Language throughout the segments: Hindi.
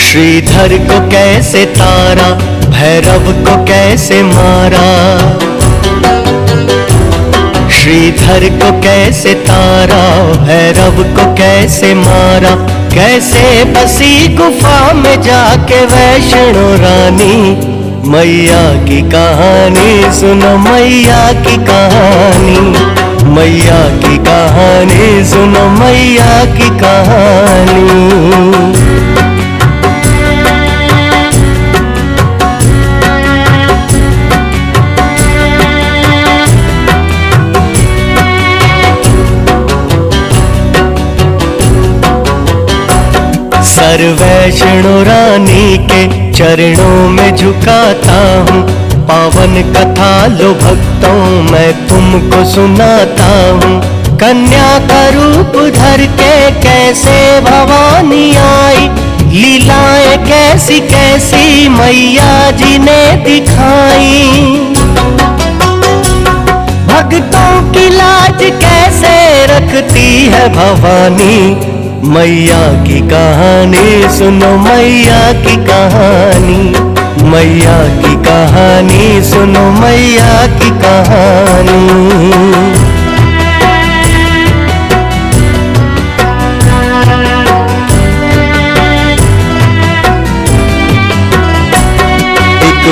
श्रीधर को कैसे तारा, भैरव को कैसे मारा। श्रीधर को कैसे तारा, भैरव को कैसे मारा। कैसे बसी गुफा में जाके वैष्णो रानी। मैया की कहानी सुनो, मैया की कहानी। मैया की कहानी सुनो, मैया की कहानी। सर वैष्णो रानी के चरणों में झुकाता हूँ। पावन कथा लो भक्तों मैं तुमको सुनाता हूँ। कन्या का रूप धर के कैसे भवानी आई। लीलाएं कैसी कैसी मैया जी ने दिखाई। भक्तों की लाज कैसे रखती है भवानी। मैया की कहानी सुनो, मैया की कहानी। मैया की कहानी सुनो, मैया की कहानी।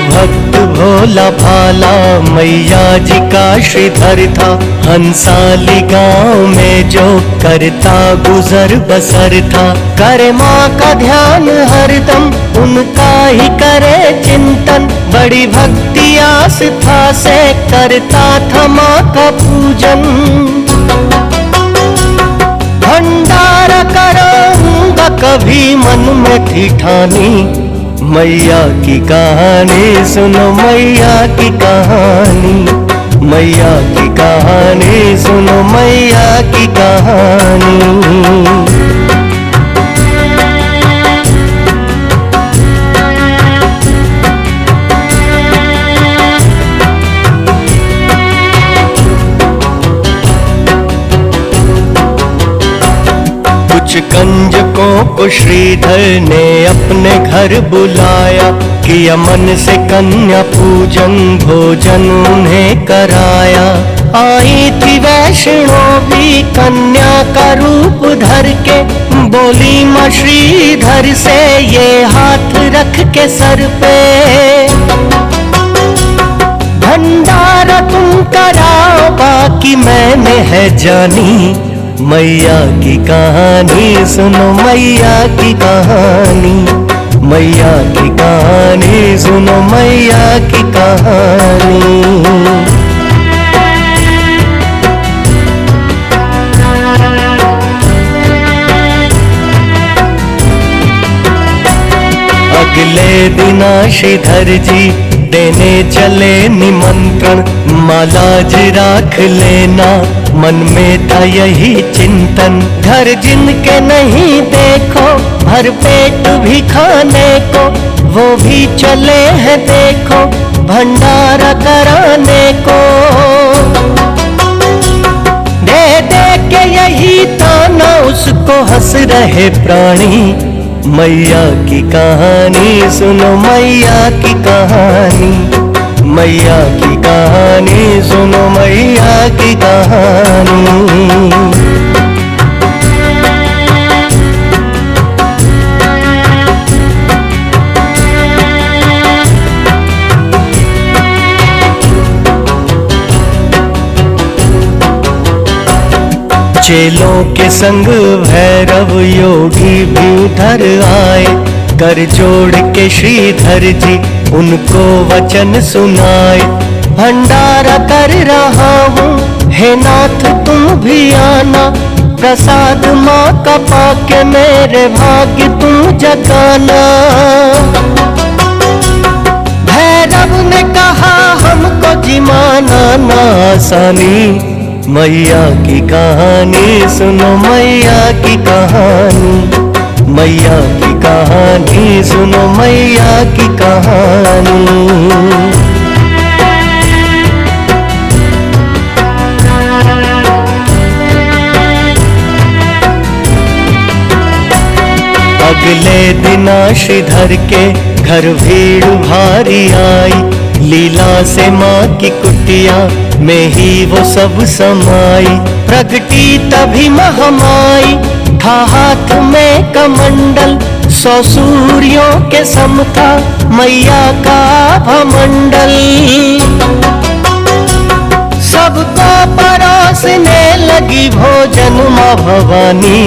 भक्त भोला भाला मैया जी का श्रीधर था। हंसाली गांव में जो करता गुजर बसर था। करे माँ का ध्यान हरदम उनका ही करे चिंतन। बड़ी भक्ति आस्था से करता था माँ का पूजन। भंडारा कराऊंगा कभी मन में थी ठानी। मैया की कहानी सुनो, मैया की कहानी। मैया की कहानी सुनो, मैया की कहानी। कुछ कंजकों को श्रीधर ने अपने घर बुलाया। किया मन से कन्या पूजन, भोजन उन्हें कराया। आई थी वैष्णो भी कन्या का रूप धर के। बोली माँ श्रीधर से ये हाथ रख के सर पे। भंडारा तुम कराओ बाकी मैंने है जानी। मैया की कहानी सुनो, मैया की कहानी। मैया की कहानी सुनो, मैया की कहानी। अगले दिन श्रीधर जी देने चले निमंत्रण। माला जी राख लेना मन में था यही चिंतन। घर जिनके नहीं देखो भर पेट भी खाने को। वो भी चले हैं देखो भंडारा कराने को। दे दे के यही ताना उसको हंस रहे प्राणी। मैया की कहानी सुनो, मैया की कहानी। मैया की कहानी सुनो, मैया की कहानी। चेलों के संग भैरव योगी भी उधर आए। कर जोड़ के श्रीधर जी उनको वचन सुनाए। भंडारा कर रहा हूँ हे नाथ तुम भी आना। प्रसाद माँ का पाके मेरे भाग्य तुम जगाना। भैरव ने कहा हमको जिमाना ना आसानी। मैया की कहानी सुनो, मैया की कहानी। मैया की कहानी सुनो, मैया की कहानी। अगले दिना श्रीधर के घर भीड़ भारी आई, लीला से माँ की कुटिया में ही वो सब समाई। प्रगटी तभी महामाई, था हाथ में कमंडल, 100 सूर्यों के सम था मैया का भमंडल। सबको परोसने लगी भोजन माँ भवानी,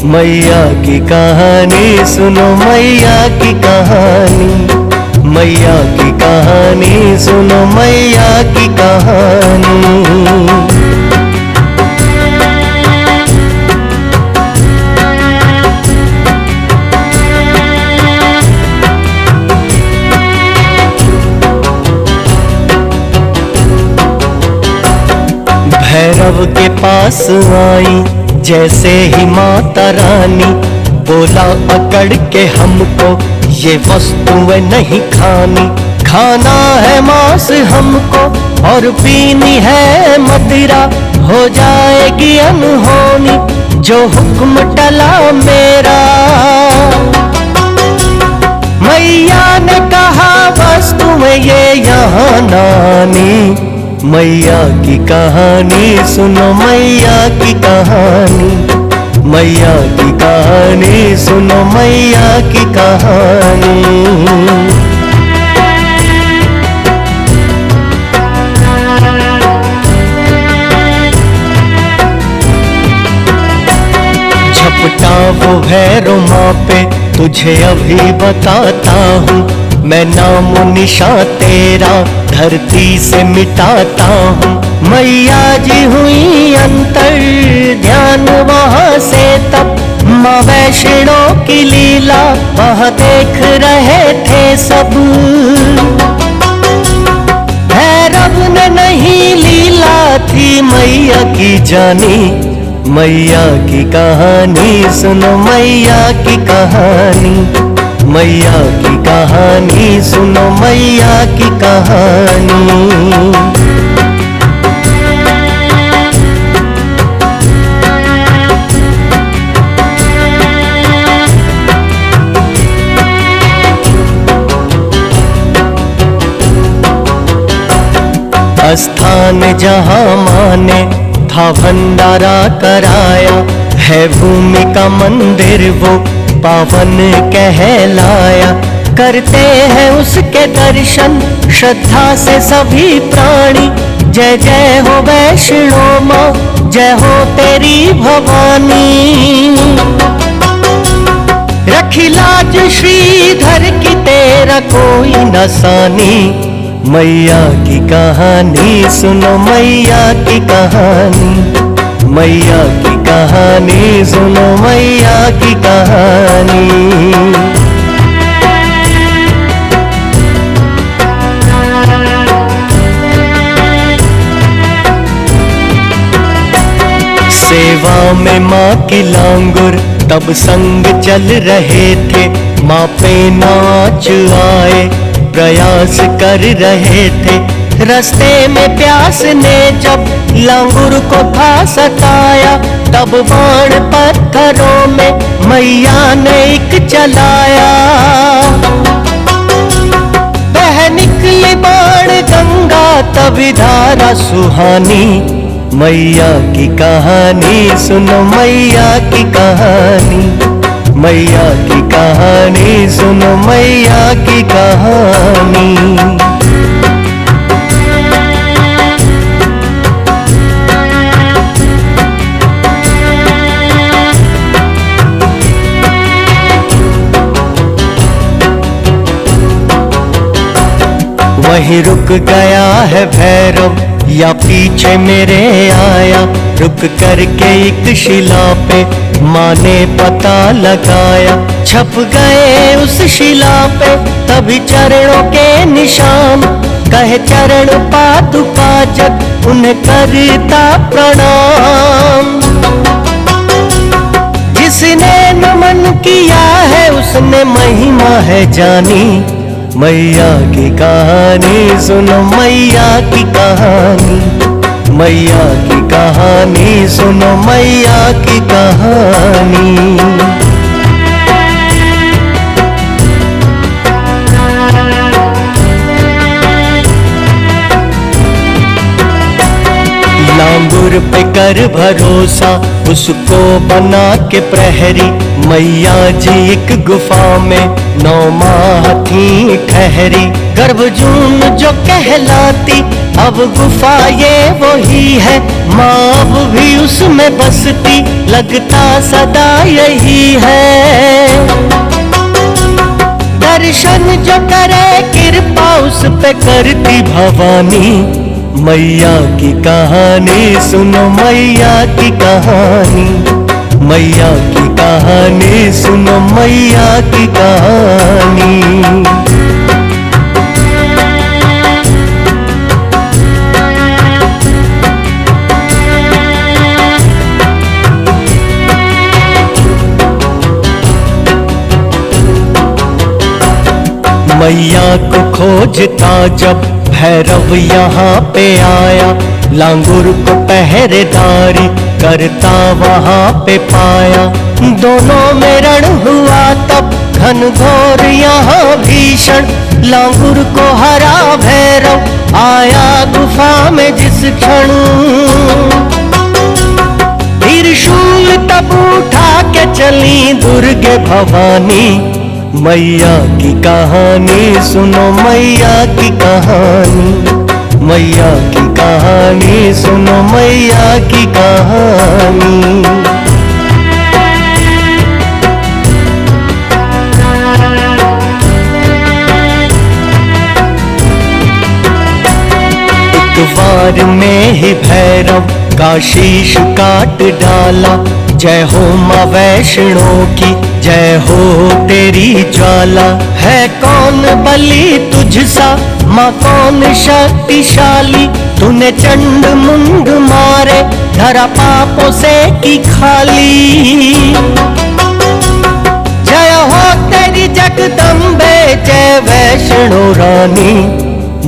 मैया की कहानी सुनो मैया की कहानी, मैया की कहानी सुनो मैया की कहानी। भैरव के पास आई जैसे ही माता रानी, बोला अकड़ के हमको ये वस्तुएं नहीं खानी। खाना है मांस हमको और पीनी है मदिरा, हो जाएगी अनहोनी जो हुक्म टला मेरा। मैया ने कहा वस्तुएं ये यहाँ नानी, मैया की कहानी सुनो मैया की कहानी, मैया की कहानी सुनो मैया की कहानी। झपटा वो भैरो माँ पे तुझे अभी बताता हूँ, मैं नाम निशा तेरा धरती से मिटाता हूँ। मैया जी हुई अंतर ध्यान वहाँ से तब, माँ वैष्णो की लीला वहाँ देख रहे थे सब। भैरव ने नहीं लीला थी मैया की जानी, मैया की कहानी सुनो मैया की कहानी, मैया की कहानी सुनो मैया की कहानी। स्थान जहाँ माने था भंडारा कराया, है भूमि का मंदिर वो पावन कहलाया। करते हैं उसके दर्शन श्रद्धा से सभी प्राणी, जय जय हो वैष्णो माँ, जय हो तेरी भवानी। रखी लाज श्रीधर की तेरा कोई न सानी, मैया की कहानी सुनो मैया की कहानी, मैया की कहानी सुनो मैया की कहानी। सेवा में माँ की लांगुर तब संग चल रहे थे, माँ पे नाच आए प्रयास कर रहे थे। रास्ते में प्यास ने जब लांगुर को था सताया, तब बाण पत्थरों में मैया ने एक चलाया। बह निकली बाण गंगा तभी धारा सुहानी, मैया की कहानी सुनो मैया की कहानी, मैया की कहानी सुनो मैया की कहानी। वहीं रुक गया है भैरव या पीछे मेरे आया, रुक करके एक शिला पे माँ ने पता लगाया। छप गए उस शिला पे तभी चरणों के निशान, कहे चरण पादुका जग उन्हें करता प्रणाम। जिसने नमन किया है उसने महिमा है जानी, मैया की कहानी सुनो मैया की कहानी, मैया की कहानी सुनो मैया की कहानी। ठाकुर पे कर भरोसा, उसको बना के प्रहरी। मैया जी एक गुफा में 9 माह थी ठहरी। गर्भजून जो कहलाती अब गुफा ये वही है, माँ अब भी उसमें बसती, लगता सदा यही है। दर्शन जो करे कृपा उस पे करती भवानी। मैया की कहानी सुनो, मैया की कहानी, मैया की कहानी सुनो, मैया की कहानी। मैया को खोजता जब भैरव यहाँ पे आया, लांगुर को पहरेदारी करता वहाँ पे पाया। दोनों में रण हुआ तब घनघोर यहाँ भीषण, लांगुर को हरा भैरव आया गुफा में जिस क्षण। त्रिशूल तब उठा के चली दुर्गे भवानी। मैया की कहानी सुनो, मैया की कहानी, मैया की कहानी सुनो, मैया की कहानी। एक बार में ही भैरव का शीश काट डाला। जय हो माँ वैष्णो की, जय हो तेरी ज्वाला। है कौन बलि तुझसा माँ, कौन शक्तिशाली, तूने चंड मुंड मारे धरा पापों से की खाली। जय हो तेरी जगदम्बे, जय वैष्णो रानी।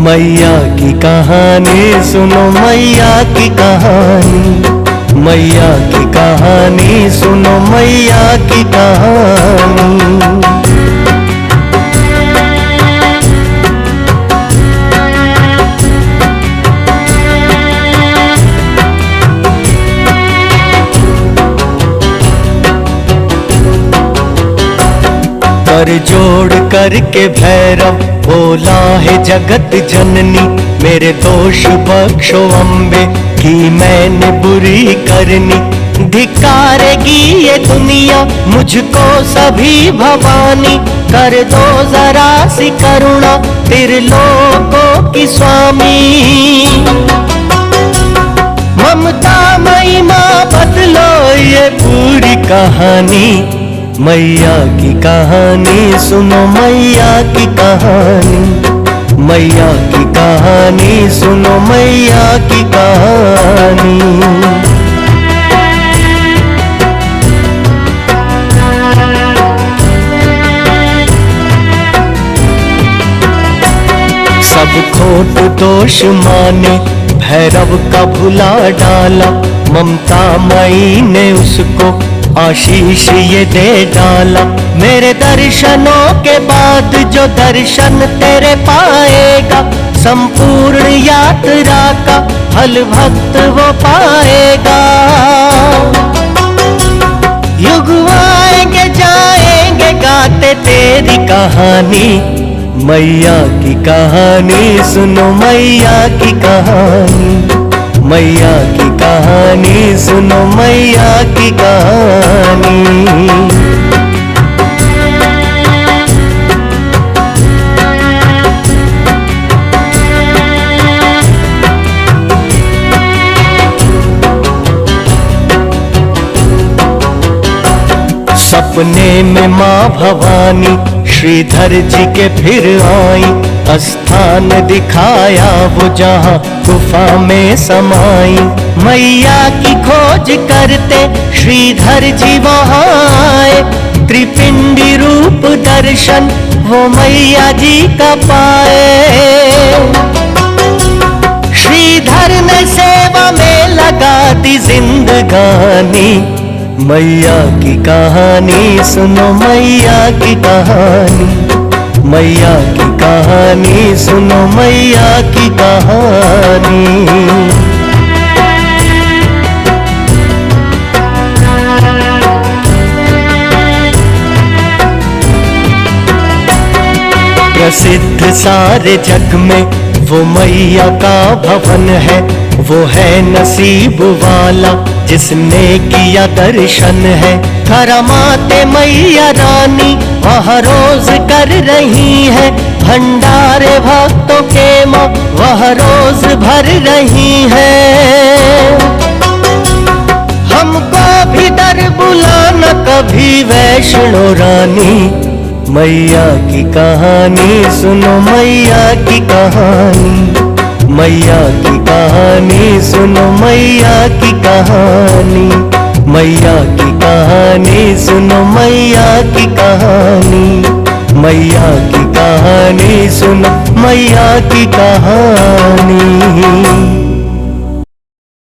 मैया की कहानी सुनो, मैया की कहानी, मैया की कहानी सुनो, मैया की कहानी। कर जोड़ करके भैरव बोला है जगत जननी, मेरे दोष बख्शो अम्बे की मैंने बुरी करनी। धिक्कारेगी ये दुनिया मुझको सभी भवानी, कर दो जरा सी करुणा त्रिलोकों की स्वामी। ममता मई माँ बदलो ये पूरी कहानी। मैया की कहानी सुनो, मैया की कहानी, मैया की कहानी सुनो, मैया की कहानी। सब खोट दोष माने भैरव का भुला डाला, ममता मई ने उसको आशीष ये दे डाला। मेरे दर्शनों के बाद जो दर्शन तेरे पाएगा, संपूर्ण यात्रा का फल भक्त वो पाएगा। युग आएंगे जाएंगे गाते तेरी कहानी। मैया की कहानी सुनो, मैया की कहानी, मैया की कहानी सुनो, मैया की कहानी। सपने में माँ भवानी श्रीधर जी के फिर आई, स्थान दिखाया वो जहाँ गुफा में समाई। मैया की खोज करते श्रीधर जी वहाँ आए, त्रिपिंडी रूप दर्शन वो मैया जी का पाए। श्रीधर ने सेवा में लगा दी जिंदगानी। मैया की कहानी सुनो, मैया की कहानी, मैया की कहानी सुनो, मैया की कहानी। प्रसिद्ध सारे जग में वो मैया का भवन है। वो है नसीब वाला जिसने किया दर्शन है। करामाते मैया रानी वह रोज कर रही है। भंडारे भक्तों के माँ वह रोज भर रही है। हमको भी दर बुलाना कभी वैष्णो रानी। मैया की कहानी सुनो, मैया की कहानी, मैया की कहानी सुनो, मैया की कहानी, मैया की कहानी सुनो, मैया की कहानी, मैया की कहानी सुनो, मैया की कहानी।